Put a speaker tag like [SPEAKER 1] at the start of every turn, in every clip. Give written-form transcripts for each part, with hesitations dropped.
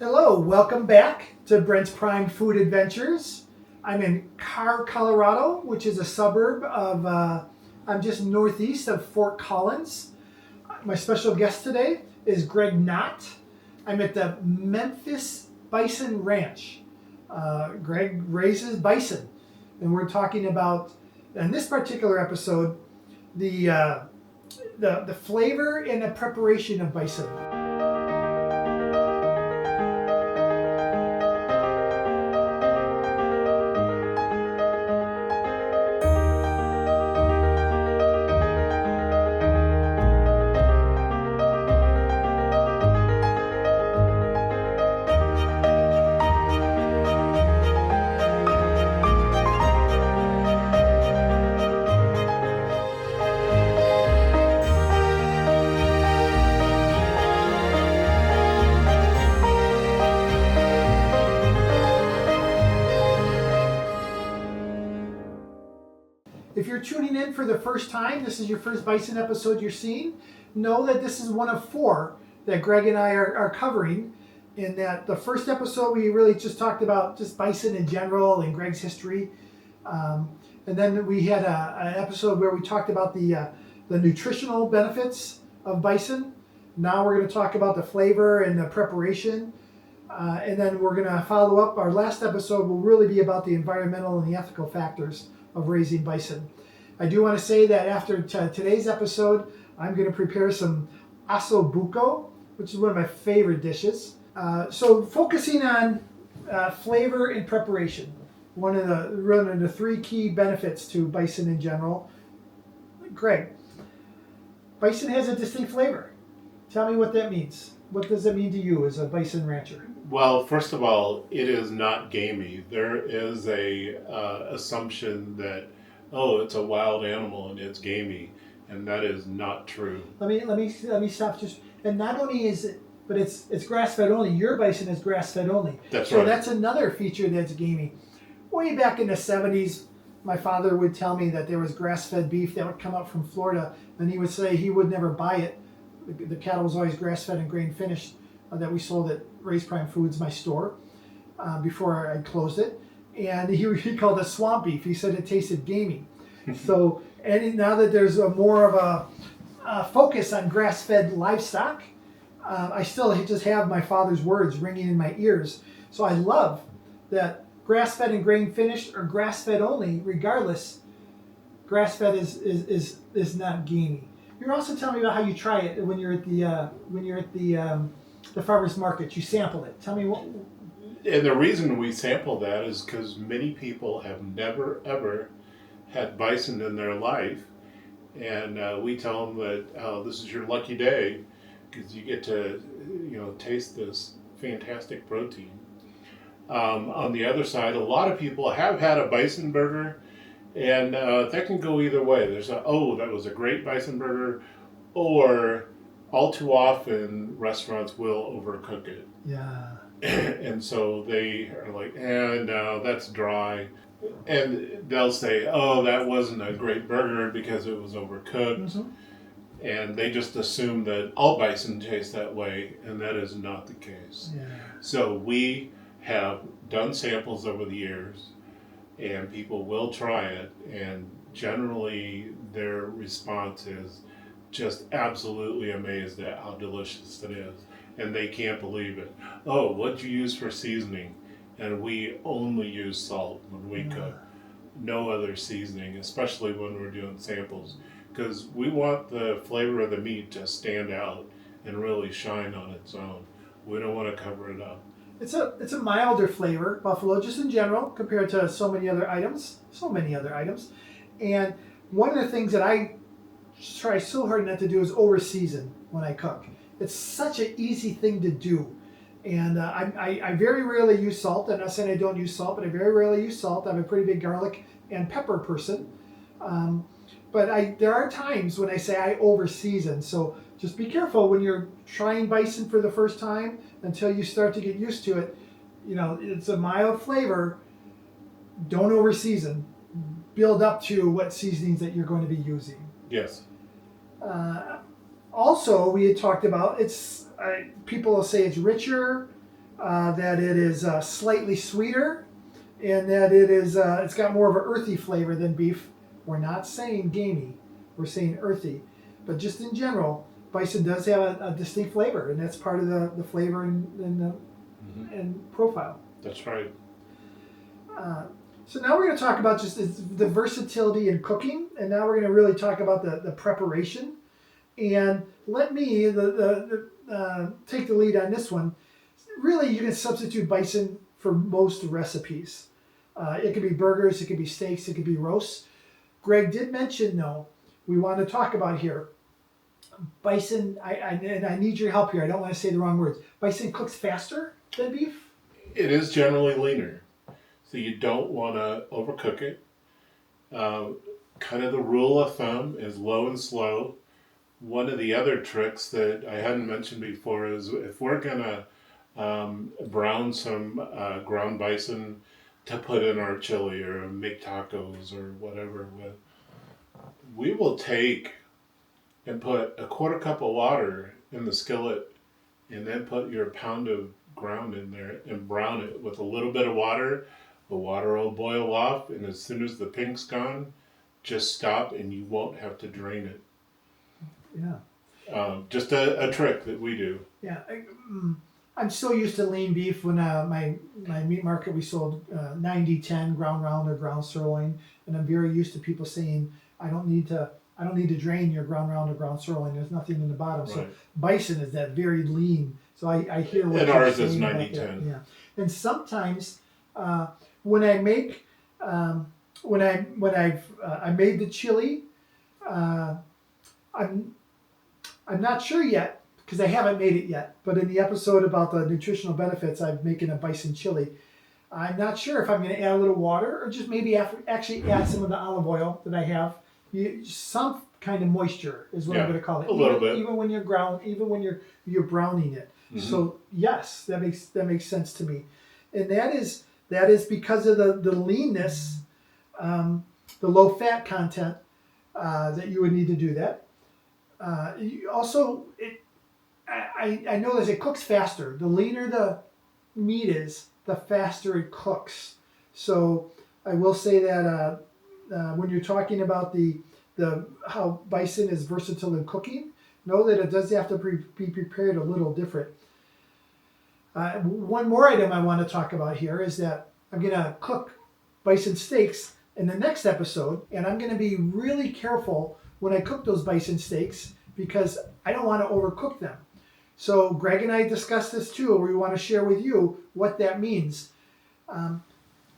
[SPEAKER 1] Hello, welcome back to Brent's Prime Food Adventures. I'm in Carr, Colorado, which is a suburb of, I'm just northeast of Fort Collins. My special guest today is Greg Nott. I'm at the Memphis Bison Ranch. Greg raises bison, and we're talking about, in this particular episode, the flavor and the preparation of bison. If you're tuning in for the first time, this is your first bison episode you're seeing, know that this is one of 4 that Greg and I are covering. In that the first episode we really just talked about just bison in general and Greg's history. And then we had an episode where we talked about the nutritional benefits of bison. Now we're going to talk about the flavor and the preparation. And then we're going to follow up. Our last episode will really be about the environmental and the ethical factors of raising bison. I do want to say that after today's episode, I'm going to prepare some Osso Buco, which is one of my favorite dishes. So focusing on flavor and preparation, one of the 3 key benefits to bison in general. Greg, bison has a distinct flavor. Tell me what that means. What does it mean to you as a bison rancher?
[SPEAKER 2] Well, first of all, it is not gamey. There is a assumption that, it's a wild animal and it's gamey, and that is not true.
[SPEAKER 1] Let me stop just. And not only is it, but it's grass fed only. Your bison is grass fed only.
[SPEAKER 2] That's
[SPEAKER 1] so
[SPEAKER 2] right.
[SPEAKER 1] That's another feature that's gamey. Way back in the 70s, my father would tell me that there was grass fed beef that would come up from Florida, and he would say he would never buy it. The cattle was always grass fed and grain finished. That we sold at Raise Prime Foods, my store, before I closed it. And he called it swamp beef. He said it tasted gamey. So, and now that there's more of a focus on grass-fed livestock, I still just have my father's words ringing in my ears. So I love that grass-fed and grain finished or grass-fed only, regardless, grass-fed is not gamey. You're also telling me about how you try it when you're at the farmer's market. You sample it. Tell me what.
[SPEAKER 2] And the reason we sample that is because many people have never ever had bison in their life, and we tell them that this is your lucky day because you get to taste this fantastic protein. On the other side, a lot of people have had a bison burger, and that can go either way. There's that was a great bison burger, or all too often restaurants will overcook it.
[SPEAKER 1] Yeah.
[SPEAKER 2] And so they are like, no, that's dry. And they'll say, that wasn't a great burger because it was overcooked. Mm-hmm. And they just assume that all bison taste that way, and that is not the case.
[SPEAKER 1] Yeah.
[SPEAKER 2] So we have done samples over the years, and people will try it, and generally their response is just absolutely amazed at how delicious it is, and they can't believe it. What'd you use for seasoning? And we only use salt when we cook, no other seasoning, especially when we're doing samples, because we want the flavor of the meat to stand out and really shine on its own. We don't want to cover it up.
[SPEAKER 1] It's a milder flavor, buffalo, just in general, compared to so many other items. And one of the things that I try so hard not to do is over season when I cook. It's such an easy thing to do. And I very rarely use salt. I'm not saying I don't use salt, but I very rarely use salt. I'm a pretty big garlic and pepper person. But there are times when I say I over season. So just be careful when you're trying bison for the first time until you start to get used to it. It's a mild flavor. Don't over season. Build up to what seasonings that you're going to be using.
[SPEAKER 2] Yes.
[SPEAKER 1] Also, we had talked about people will say it's richer, that it is slightly sweeter, and that it's got more of an earthy flavor than beef. We're not saying gamey, we're saying earthy. But just in general, bison does have a distinct flavor, and that's part of the flavor and profile.
[SPEAKER 2] That's right.
[SPEAKER 1] So now we're going to talk about just the versatility in cooking, and now we're going to really talk about the preparation. And let me take the lead on this one. Really, you can substitute bison for most recipes. It could be burgers, it could be steaks, it could be roasts. Greg did mention, though, we want to talk about here, bison, and I need your help here. I don't want to say the wrong words. Bison cooks faster than beef?
[SPEAKER 2] It is generally leaner, so you don't want to overcook it. Kind of the rule of thumb is low and slow. One of the other tricks that I hadn't mentioned before is if we're going to brown some ground bison to put in our chili or make tacos or whatever with, we will take and put a quarter cup of water in the skillet and then put your pound of ground in there and brown it with a little bit of water. The water will boil off, and as soon as the pink's gone, just stop and you won't have to drain it.
[SPEAKER 1] Yeah.
[SPEAKER 2] Just a trick that we do.
[SPEAKER 1] Yeah. I'm so used to lean beef. When my meat market, we sold 90-10 ground round or ground sirloin, and I'm very used to people saying, I don't need to drain your ground round or ground sirloin. There's nothing in the bottom. Right. So bison is that very lean. So I hear what
[SPEAKER 2] and
[SPEAKER 1] you're
[SPEAKER 2] ours
[SPEAKER 1] saying
[SPEAKER 2] is
[SPEAKER 1] about
[SPEAKER 2] 90-10.
[SPEAKER 1] that. Yeah. And sometimes when I make when I made the chili, I'm not sure yet because I haven't made it yet. But in the episode about the nutritional benefits, I'm making a bison chili. I'm not sure if I'm going to add a little water or just maybe actually add some of the olive oil that I have. Some kind of moisture is what I'm going to call it.
[SPEAKER 2] A little bit.
[SPEAKER 1] Even when you're browning it. Mm-hmm. So yes, that makes sense to me, and that is because of the leanness, the low fat content that you would need to do that. I know that it cooks faster. The leaner the meat is, the faster it cooks. So I will say that when you're talking about the how bison is versatile in cooking, know that it does have to be prepared a little different. One more item I want to talk about here is that I'm going to cook bison steaks in the next episode, and I'm going to be really careful when I cook those bison steaks because I don't want to overcook them. So Greg and I discussed this too. We want to share with you what that means.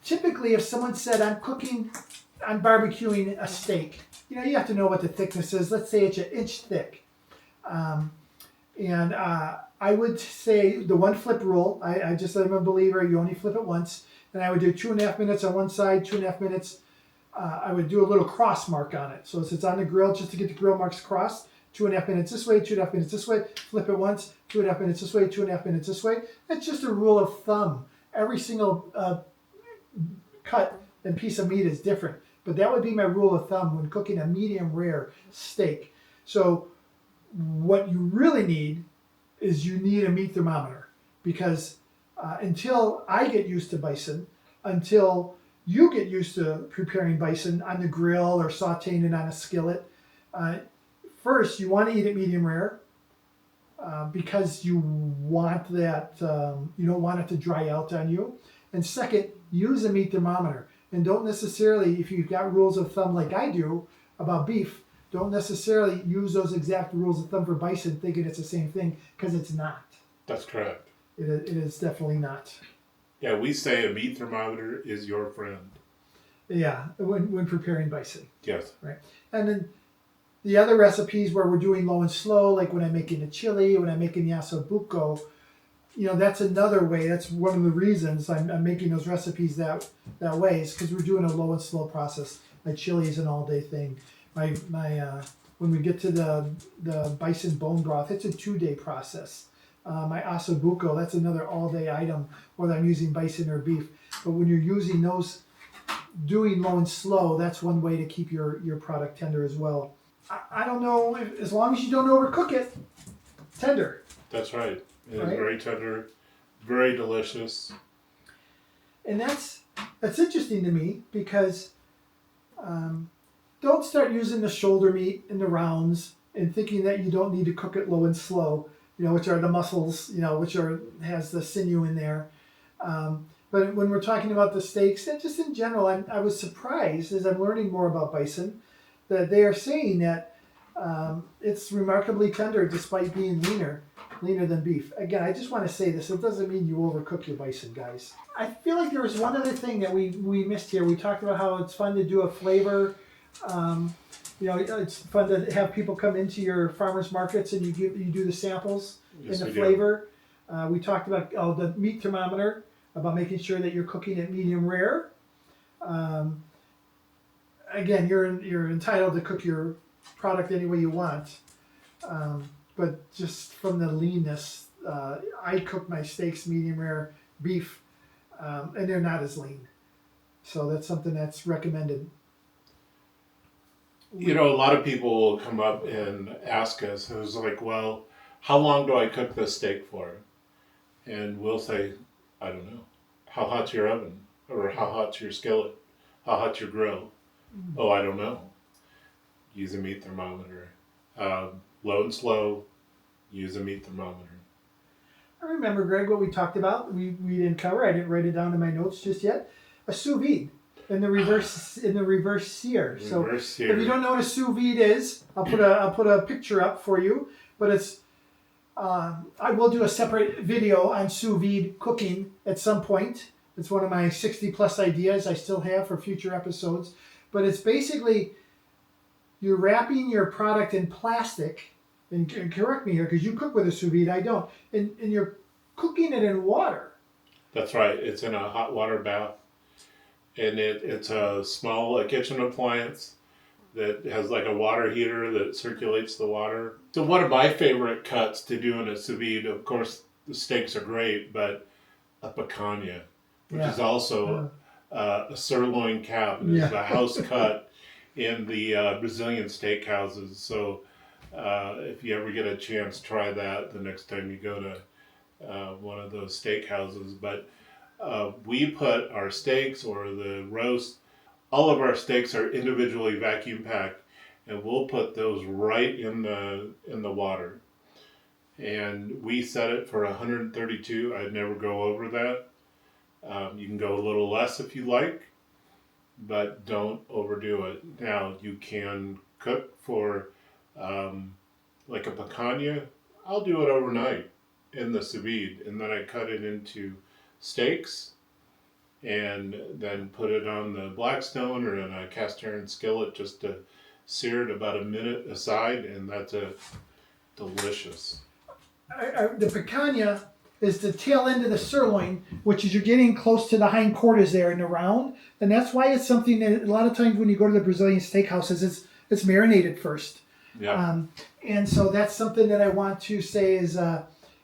[SPEAKER 1] Typically, if someone said, I'm barbecuing a steak, you have to know what the thickness is. Let's say it's an inch thick. And I would say the one flip rule. I'm a believer, you only flip it once. And I would do 2.5 minutes on one side, 2.5 minutes. I would do a little cross mark on it. So it's on the grill just to get the grill marks crossed. 2.5 minutes this way, 2.5 minutes this way. Flip it once, 2.5 minutes this way, 2.5 minutes this way. That's just a rule of thumb. Every single cut and piece of meat is different. But that would be my rule of thumb when cooking a medium rare steak. So what you really need is you need a meat thermometer because until I get used to bison, until you get used to preparing bison on the grill or sauteing it on a skillet, first you want to eat it medium rare because you want that, you don't want it to dry out on you. And second, use a meat thermometer. And don't necessarily, if you've got rules of thumb like I do about beef, don't necessarily use those exact rules of thumb for bison thinking it's the same thing because it's not.
[SPEAKER 2] That's correct.
[SPEAKER 1] It is definitely not.
[SPEAKER 2] Yeah, we say a meat thermometer is your friend.
[SPEAKER 1] Yeah, when preparing bison.
[SPEAKER 2] Yes.
[SPEAKER 1] Right. And then the other recipes where we're doing low and slow, like when I'm making the chili, when I'm making the osso buco, that's another way. That's one of the reasons I'm making those recipes that way is because we're doing a low and slow process. My chili is an all-day thing. My when we get to the bison bone broth, it's a 2-day process. My osso buco, that's another all-day item, whether I'm using bison or beef. But when you're using those, doing low and slow, that's one way to keep your product tender as well. I don't know, as long as you don't overcook it, tender.
[SPEAKER 2] That's right. It is very tender. very delicious.
[SPEAKER 1] And that's interesting to me because don't start using the shoulder meat in the rounds and thinking that you don't need to cook it low and slow, which are the muscles, has the sinew in there. But when we're talking about the steaks, and just in general, I was surprised as I'm learning more about bison that they are saying that it's remarkably tender despite being leaner than beef. Again, I just want to say this. It doesn't mean you overcook your bison, guys. I feel like there was one other thing that we missed here. We talked about how it's fun to do a flavor. It's fun to have people come into your farmers markets and you do the samples
[SPEAKER 2] Yes,
[SPEAKER 1] and the
[SPEAKER 2] we do.
[SPEAKER 1] flavor. We talked about the meat thermometer, about making sure that you're cooking at medium rare. Again, you're entitled to cook your product any way you want, but just from the leanness, I cook my steaks medium rare, beef, and they're not as lean. So that's something that's recommended.
[SPEAKER 2] A lot of people will come up and ask us, it was like, well, how long do I cook this steak for? And we'll say, I don't know. How hot's your oven? Or how hot's your skillet? How hot's your grill? Oh, I don't know. Use a meat thermometer. Low and slow, use a meat thermometer.
[SPEAKER 1] I remember, Greg, what we talked about. We didn't cover. I didn't write it down in my notes just yet. A sous vide in the reverse sear. So
[SPEAKER 2] Reverse sear.
[SPEAKER 1] if you don't know what a sous vide is, I'll put a picture up for you. But it's I will do a separate video on sous vide cooking at some point. It's one of my 60 plus ideas I still have for future episodes. But it's basically you're wrapping your product in plastic, and correct me here because you cook with a sous vide, I don't, and you're cooking it in water.
[SPEAKER 2] That's right. It's in a hot water bath. And it's a small kitchen appliance that has like a water heater that circulates the water. So one of my favorite cuts to do in a sous vide, of course, the steaks are great, but a picanha, which is also a sirloin cap. It is a house cut in the Brazilian steakhouses. So if you ever get a chance, try that the next time you go to one of those steakhouses. But we put our steaks or the roast, all of our steaks are individually vacuum packed, and we'll put those right in the water. And we set it for 132. I'd never go over that. You can go a little less if you like, but don't overdo it. Now, you can cook for like a picanha. I'll do it overnight in the sous vide, and then I cut it into steaks and then put it on the Blackstone or in a cast iron skillet just to sear it about a minute aside, and that's delicious.
[SPEAKER 1] The picanha is the tail end of the sirloin, which is you're getting close to the hindquarters there in the round, and that's why it's something that a lot of times when you go to the Brazilian steakhouses, it's marinated first.
[SPEAKER 2] Yeah.
[SPEAKER 1] And so that's something that I want to say is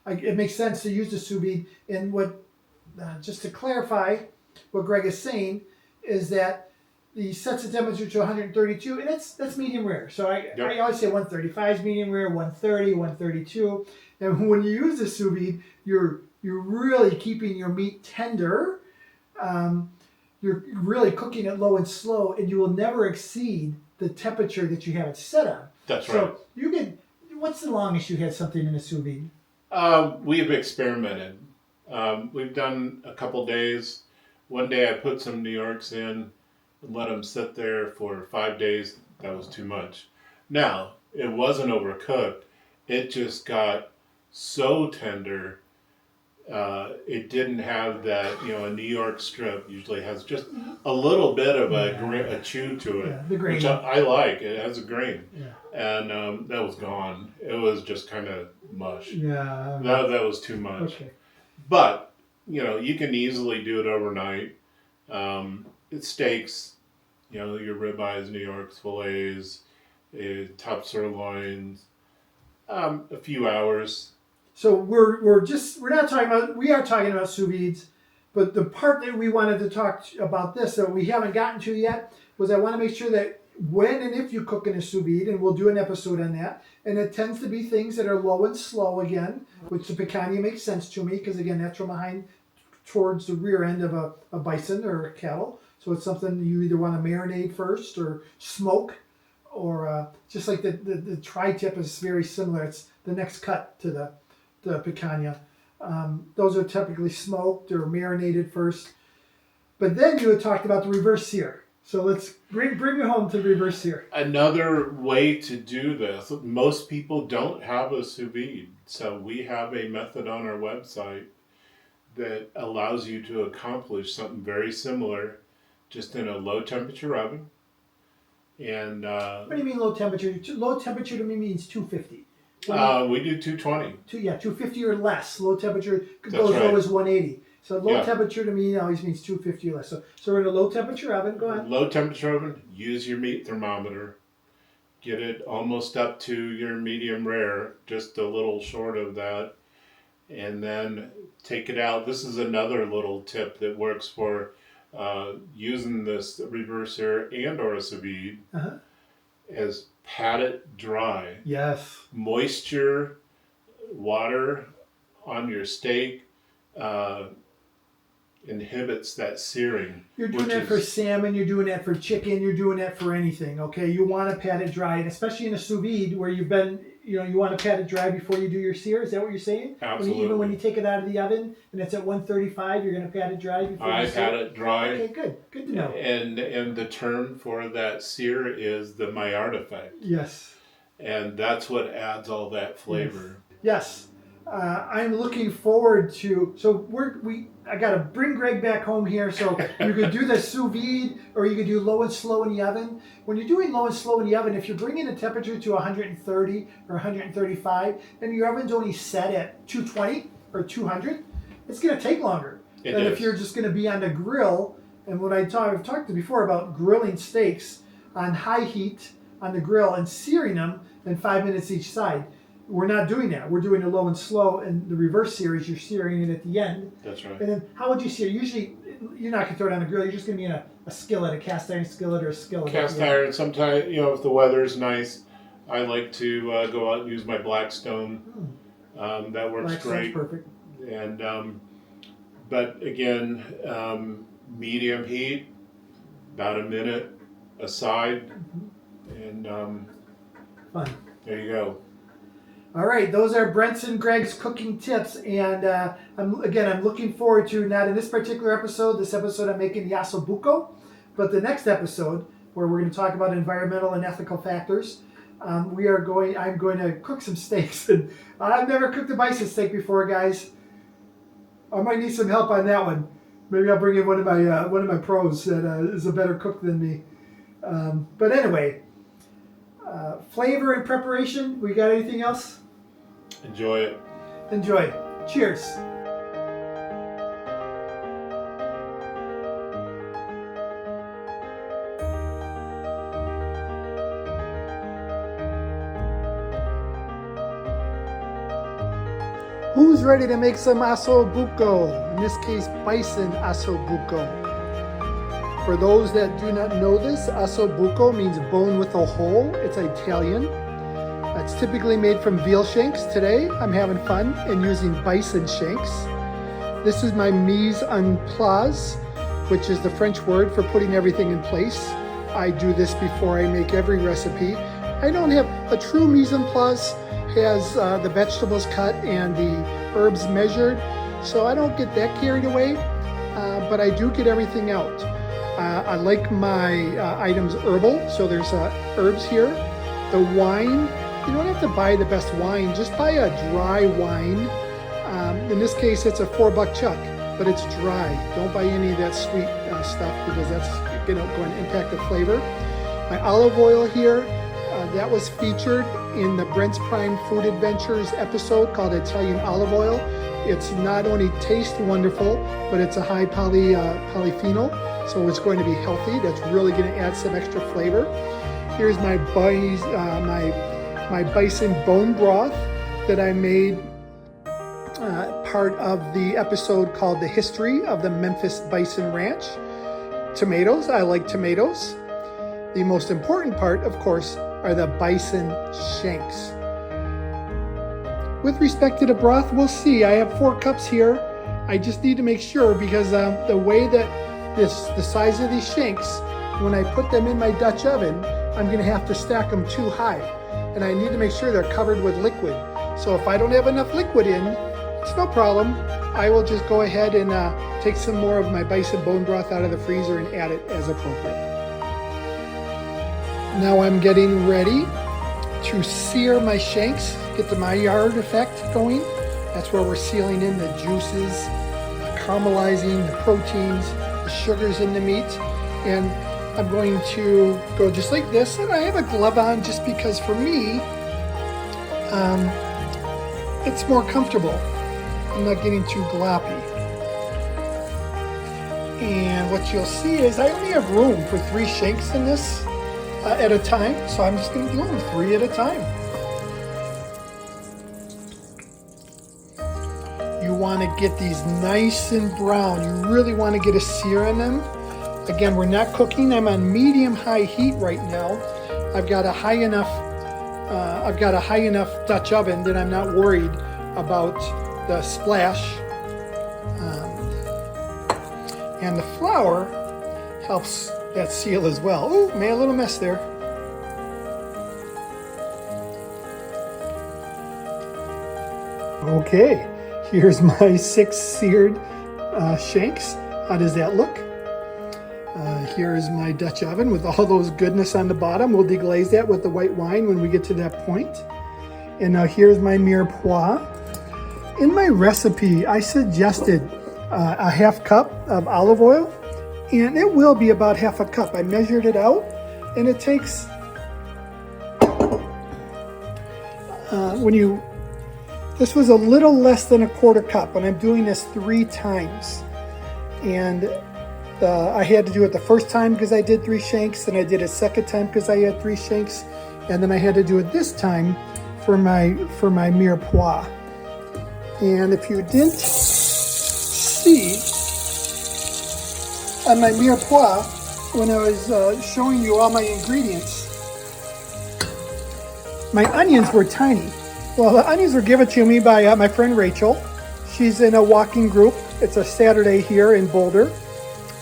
[SPEAKER 1] it makes sense to use the sous vide. And what just to clarify, what Greg is saying is that he sets the temperature to 132, and that's medium rare. So I always say 135 is medium rare, 130, 132. And when you use the sous vide, you're really keeping your meat tender. You're really cooking it low and slow, and you will never exceed the temperature that you have it set on.
[SPEAKER 2] That's right.
[SPEAKER 1] So you can. What's the longest you had something in a sous vide?
[SPEAKER 2] We've experimented. We've done a couple days. One day I put some New Yorks in and let them sit there for 5 days. That was too much. Now, it wasn't overcooked. It just got so tender. It didn't have that, a New York strip usually has just a little bit of a chew to it,
[SPEAKER 1] the grain.
[SPEAKER 2] which I like. It has a grain.
[SPEAKER 1] Yeah.
[SPEAKER 2] And that was gone. It was just kind of mush.
[SPEAKER 1] Yeah.
[SPEAKER 2] That was too much.
[SPEAKER 1] Okay.
[SPEAKER 2] But, you can easily do it overnight. It's steaks, your ribeyes, New York's, fillets, top sirloins, a few hours.
[SPEAKER 1] So we are talking about sous vides, but the part that we wanted to talk about this that we haven't gotten to yet was I want to make sure that when and if you cook in a sous vide, and we'll do an episode on that. And it tends to be things that are low and slow again, which the picanha makes sense to me because again, that's from behind towards the rear end of a bison or a cattle. So it's something you either want to marinate first or smoke, or just like the tri-tip is very similar. It's the next cut to the picanha. Those are typically smoked or marinated first. But then you had talked about the reverse sear. So let's bring me home to the reverse sear.
[SPEAKER 2] Another way to do this, most people don't have a sous vide. So we have a method on our website that allows you to accomplish something very similar, just in a low temperature oven. And
[SPEAKER 1] What do you mean low temperature? Low temperature to me means 250.
[SPEAKER 2] We do 220.
[SPEAKER 1] 250 or less. Low temperature goes
[SPEAKER 2] That's right.
[SPEAKER 1] low as 180. So low
[SPEAKER 2] Yeah.
[SPEAKER 1] temperature to me always means 250 or less. So we're in a low temperature oven. Go ahead.
[SPEAKER 2] Low temperature oven, use your meat thermometer. Get it almost up to your medium rare, just a little short of that. And then take it out. This is another little tip that works for using this reverse sear and or a sous vide, is pat it dry.
[SPEAKER 1] Yes.
[SPEAKER 2] Moisture, water on your steak inhibits that searing.
[SPEAKER 1] You're doing that for salmon, you're doing that for chicken, you're doing that for anything, okay? You want to pat it dry, and especially in a sous vide where you've been, you want to pat it dry before you do your sear. Is that what you're saying?
[SPEAKER 2] Absolutely.
[SPEAKER 1] Even when you take it out of the oven and it's at 135, you're going to pat it dry before you sear?
[SPEAKER 2] I pat it dry.
[SPEAKER 1] Okay, good to know.
[SPEAKER 2] And the term for that sear is the Maillard effect.
[SPEAKER 1] Yes.
[SPEAKER 2] And that's what adds all that flavor.
[SPEAKER 1] Yes. I'm looking forward to. So I got to bring Greg back home here. So you could do the sous vide, or you could do low and slow in the oven. When you're doing low and slow in the oven, if you're bringing the temperature to 130 or 135, and your oven's only set at 220 or 200, it's going to take longer than if you're just going to be on the grill. And what I've talked before about grilling steaks on high heat on the grill and searing them in 5 minutes each side. We're not doing that. We're doing a low and slow, and the reverse series, you're searing it at the end.
[SPEAKER 2] That's right.
[SPEAKER 1] And then how would you sear? Usually, you're not going to throw it on the grill. You're just going to be in a skillet, a cast iron skillet or a skillet.
[SPEAKER 2] Cast iron. Sometimes, if the weather's nice, I like to go out and use my Blackstone. That works
[SPEAKER 1] Blackstone's
[SPEAKER 2] great.
[SPEAKER 1] Perfect.
[SPEAKER 2] And but again, medium heat, about a minute aside, and
[SPEAKER 1] Fun.
[SPEAKER 2] there you go.
[SPEAKER 1] All right, those are Brent's and Greg's cooking tips, and I'm looking forward to, not in this particular episode. This episode I'm making the Osso Buco, but the next episode where we're going to talk about environmental and ethical factors. I'm going to cook some steaks, and I've never cooked a bison steak before, guys. I might need some help on that one. Maybe I'll bring in one of my pros that is a better cook than me. But anyway, flavor and preparation. We got anything else?
[SPEAKER 2] Enjoy it.
[SPEAKER 1] Enjoy. Cheers. Who's ready to make some osso buco? In this case, bison osso buco. For those that do not know this, osso buco means bone with a hole. It's Italian. It's typically made from veal shanks. Today, I'm having fun and using bison shanks. This is my mise en place, which is the French word for putting everything in place. I do this before I make every recipe. I don't have a true mise en place, has the vegetables cut and the herbs measured, so I don't get that carried away, but I do get everything out. I like my items herbal, so there's herbs here. The wine, you don't have to buy the best wine, just buy a dry wine. In this case, it's a $4 chuck, but it's dry. Don't buy any of that sweet stuff because that's going to impact the flavor. My olive oil here, that was featured in the Brent's Prime Food Adventures episode called Italian Olive Oil. It's not only taste wonderful, but it's a high polyphenol, so it's going to be healthy. That's really going to add some extra flavor. Here's my bison bone broth that I made part of the episode called The History of the Memphis Bison Ranch. Tomatoes, I like tomatoes. The most important part, of course, are the bison shanks. With respect to the broth, we'll see. I have 4 cups here. I just need to make sure because the way that the size of these shanks, when I put them in my Dutch oven, I'm gonna have to stack them too high. And I need to make sure they're covered with liquid. So if I don't have enough liquid in, it's no problem. I will just go ahead and take some more of my bison bone broth out of the freezer and add it as appropriate. Now I'm getting ready to sear my shanks, get the Maillard effect going. That's where we're sealing in the juices, caramelizing the proteins, the sugars in the meat. And I'm going to go just like this, and I have a glove on just because for me, it's more comfortable. I'm not getting too gloppy. And what you'll see is I only have room for 3 shanks in this at a time, so I'm just going to do them 3 at a time. You want to get these nice and brown. You really want to get a sear in them. Again, we're not cooking. I'm on medium-high heat right now. I've got a high enough Dutch oven that I'm not worried about the splash. And the flour helps that seal as well. Oh, made a little mess there. Okay, here's my 6 seared shanks. How does that look? Here's my Dutch oven with all those goodness on the bottom. We'll deglaze that with the white wine when we get to that point. And now here's my mirepoix. In my recipe, I suggested a half cup of olive oil, and it will be about half a cup. I measured it out, and it takes, this was a little less than a quarter cup, and I'm doing this 3 times. And I had to do it the first time because I did 3 shanks, and I did it second time because I had 3 shanks, and then I had to do it this time for my mirepoix. And if you didn't see on my mirepoix when I was showing you all my ingredients, my onions were tiny. Well, the onions were given to me by my friend Rachel. She's in a walking group. It's a Saturday here in Boulder.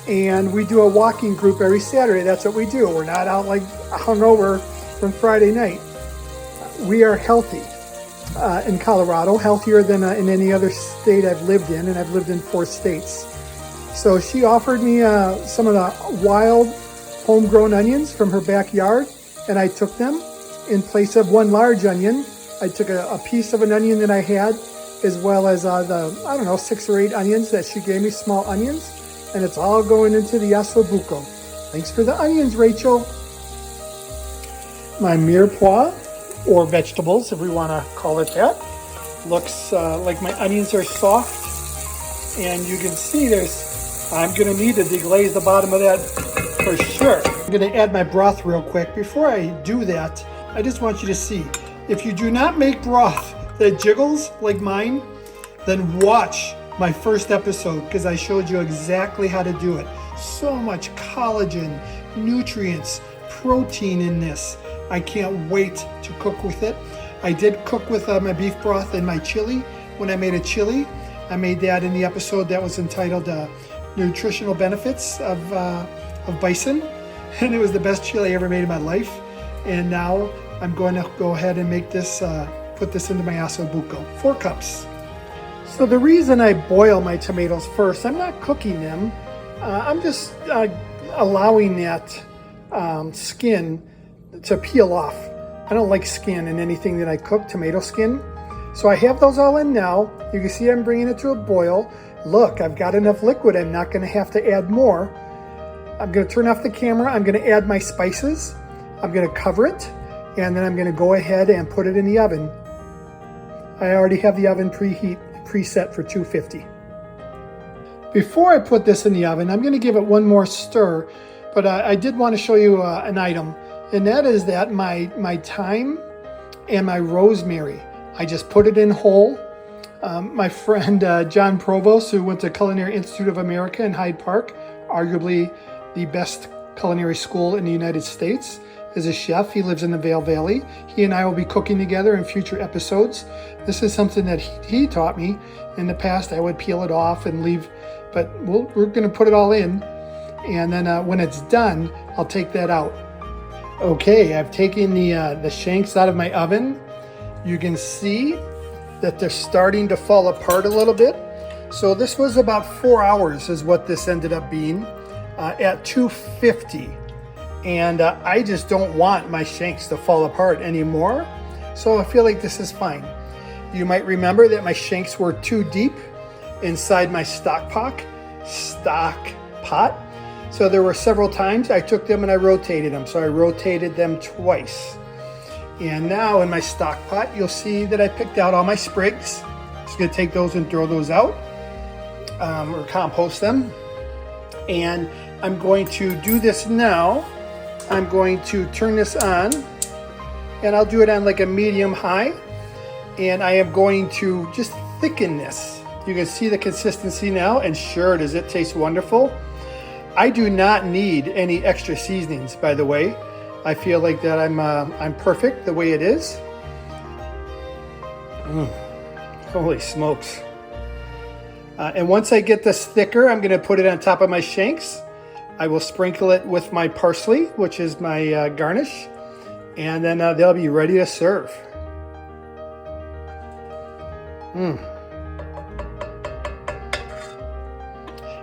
[SPEAKER 1] And we do a walking group every Saturday. That's what we do. We're not out like hungover from Friday night. We are healthy in Colorado, healthier than in any other state I've lived in, and I've lived in 4 states. So she offered me some of the wild homegrown onions from her backyard, and I took them. In place of 1 large onion, I took a piece of an onion that I had, as well as 6 or 8 onions that she gave me, small onions. And it's all going into the Osso Buco. Thanks for the onions, Rachel. My mirepoix, or vegetables, if we want to call it that, looks like my onions are soft. And you can see I'm going to need to deglaze the bottom of that for sure. I'm going to add my broth real quick. Before I do that, I just want you to see, if you do not make broth that jiggles like mine, then watch my first episode because I showed you exactly how to do it. So much collagen, nutrients, protein in this. I can't wait to cook with it. I did cook with my beef broth and my chili. When I made a chili, I made that in the episode that was entitled Nutritional Benefits of Bison. And it was the best chili I ever made in my life. And now I'm going to go ahead and make this, put this into my Osso Buco. 4 cups. So the reason I boil my tomatoes first, I'm not cooking them. I'm just allowing that skin to peel off. I don't like skin in anything that I cook, tomato skin. So I have those all in now. You can see I'm bringing it to a boil. Look, I've got enough liquid. I'm not going to have to add more. I'm going to turn off the camera. I'm going to add my spices. I'm going to cover it. And then I'm going to go ahead and put it in the oven. I already have the oven preset for 250. Before I put this in the oven, I'm going to give it one more stir, but I did want to show you an item, and that is that my thyme and my rosemary, I just put it in whole. My friend John Provost, who went to Culinary Institute of America in Hyde Park, arguably the best culinary school in the United States. Is a chef. He lives in the Vail Valley. He and I will be cooking together in future episodes. This is something that he taught me. In the past, I would peel it off and leave, but we're going to put it all in. And then when it's done, I'll take that out. Okay, I've taken the shanks out of my oven. You can see that they're starting to fall apart a little bit. So this was about 4 hours is what this ended up being at 250. And I just don't want my shanks to fall apart anymore. So I feel like this is fine. You might remember that my shanks were too deep inside my stock pot. So there were several times I took them and I rotated them. So I rotated them twice. And now in my stock pot, you'll see that I picked out all my sprigs. Just gonna take those and throw those out or compost them. And I'm going to do this now. I'm going to turn this on and I'll do it on like a medium high. And I am going to just thicken this. You can see the consistency now, and sure does it taste wonderful. I do not need any extra seasonings, by the way. I feel like that I'm perfect the way it is. Holy smokes. And once I get this thicker, I'm gonna put it on top of my shanks. I will sprinkle it with my parsley, which is my garnish, and then they'll be ready to serve.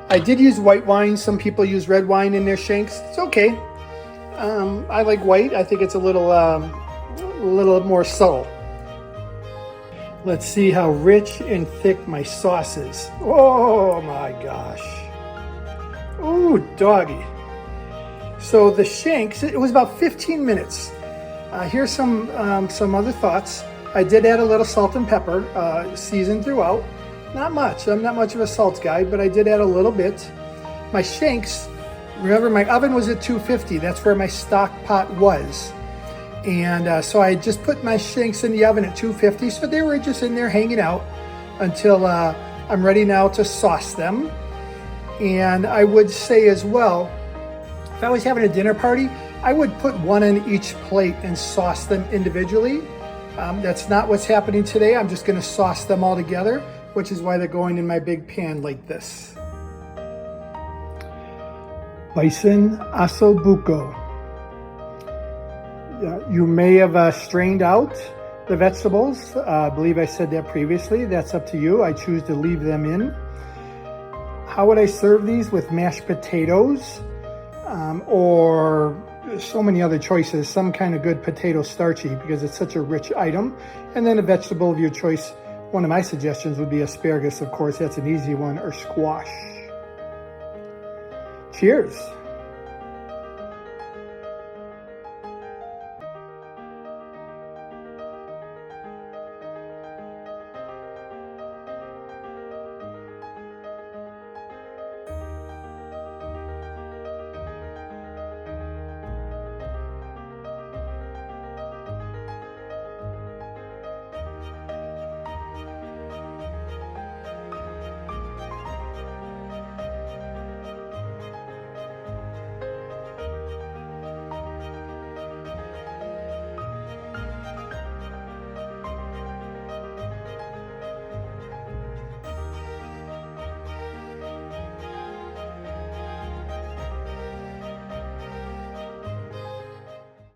[SPEAKER 1] I did use white wine. Some people use red wine in their shanks. It's okay. I like white. I think it's a little more subtle. Let's see how rich and thick my sauce is. Oh my gosh. Ooh, doggy. So the shanks, it was about 15 minutes. Here's some other thoughts. I did add a little salt and pepper, seasoned throughout. Not much. I'm not much of a salt guy, but I did add a little bit. My shanks, remember my oven was at 250. That's where my stock pot was. And so I just put my shanks in the oven at 250. So they were just in there hanging out until I'm ready now to sauce them. And I would say as well, if I was having a dinner party, I would put one on each plate and sauce them individually. That's not what's happening today. I'm just gonna sauce them all together, which is why they're going in my big pan like this. Bison Osso Buco. You may have strained out the vegetables. I believe I said that previously. That's up to you. I choose to leave them in. How would I serve these? With mashed potatoes or so many other choices. Some kind of good potato starchy because it's such a rich item. And then a vegetable of your choice. One of my suggestions would be asparagus, of course. That's an easy one, or squash. Cheers.